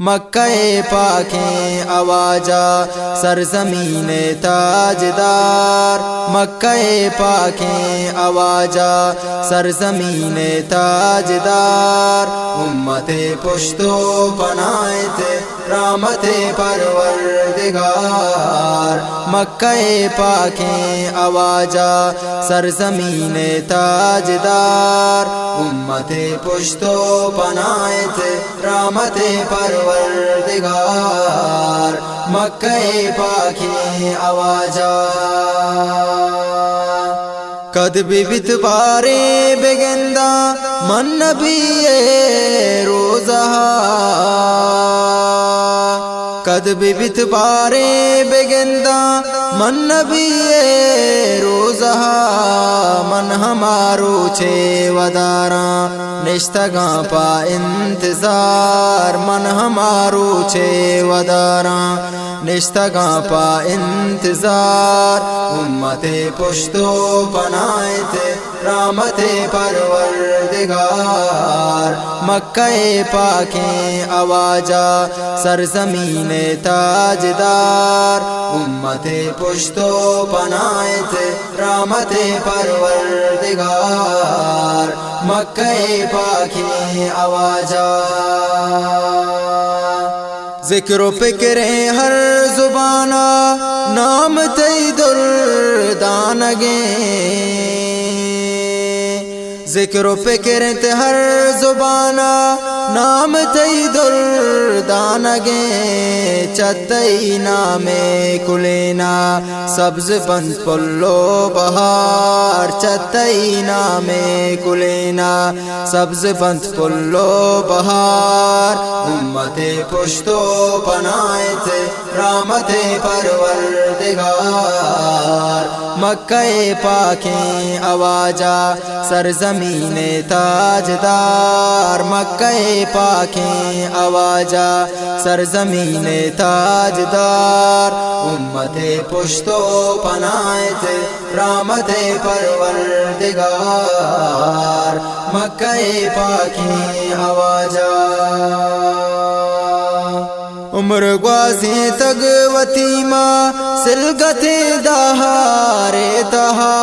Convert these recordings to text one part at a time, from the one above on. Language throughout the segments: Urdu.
مکہ پاکیں آوازا سرزمین تاجدار، مکہ پاکیں آوازا سرزمین تاجدار، امت پشتو پناہت رحمت پروردگار، مکہ پاکیں آوازا سرزمین تاجدار، امت پشتو پناہت رحمت پروردگار، مکہ پاکیں آوازا کد بیت بارے بگندہ من نبی روزہ، کد بیت بارے بگندہ من نبی روزہ، من ہمارو چھے وداراں نشتگاں پا انتظار، من ہمارو چھے وداراں نشتگاں پا انتظار، امت پشتو پناہت رحمت پروردگار، مکہ پاکیں آوازا سرزمین تاجدار، امت پشتو پناہت رحمت پروردگار، مکہ پاکیں آوازا ذکر و فکریں ہر زبانہ نام تی دردانگیں، ذکر و فکریں ہر زبانہ نام تی دردانگیں، چتی نام کلینا سبز بند پلو بہار، چتی نام کلینا سبز بند پلو بہار، امت پشتو پناہت رحمت پروردگار، مکہ پاکیں آوازا سرزمین تاجدار، مکہ پاکیں آوازا سرزمین تاجدار، امت پشتو پناہت رحمت پروردگار، مکہ پاکیں آوازا عمر گوازیں تگ وتیما سلگت دہار تہا،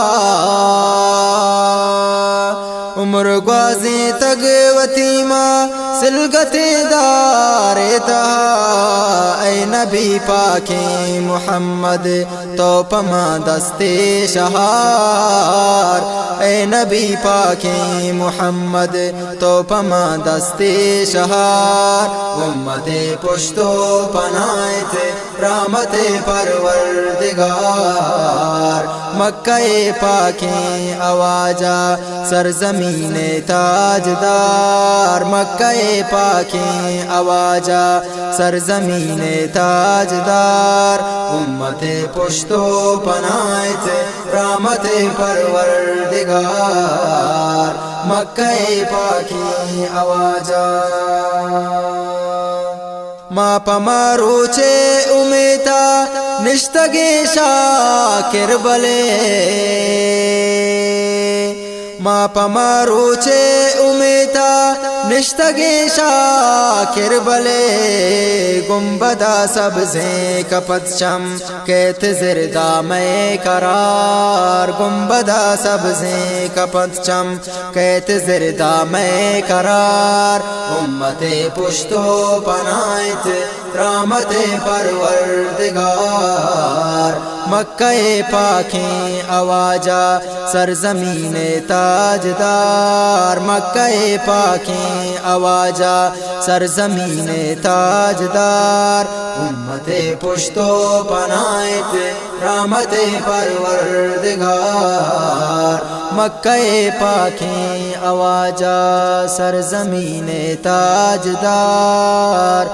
عمر گوازیں تگ وتیما سلگت دار تہا، اے نبی پاکیں محمد تو پما دستے شہار، اے نبی پاکیں محمد تو پما دستے شہار، امت پشتو پناہت رحمت پروردگار، مکہ پاکیں آوازا سرزمین تاجدار، مکہ پاکیں آوازا سرزمین تاجدار، امت پشتو پناہت رحمت پروردگار، مکہ پاکیں آوازا ما پمارو چھے امیتا نشتگے شاکر بلے، ما پمارو چھے امیتا نشتگے شاکر بلے، گنبدہ سبزیں کپت شم کیت زردہ میں قرار، گنبدہ سبزیں کپت شم کیت زردہ میں قرار، امت پشتو پناہت رحمت پروردگار، مکہ پاکیں آوازا سرزمین تاجدار، مکہ پاکیں آوازا سرزمین تاجدار، امت پشتو پناہت رحمت پروردگار، مکہ پاکیں آوازا سرزمین تاجدار،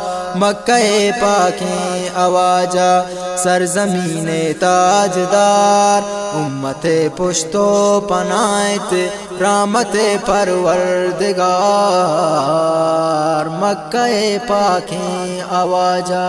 مکہ پاکیں آوازا سرزمین تاجدار، امت پشتو پناہت رحمت پروردگار، مکہ پاکیں آوازا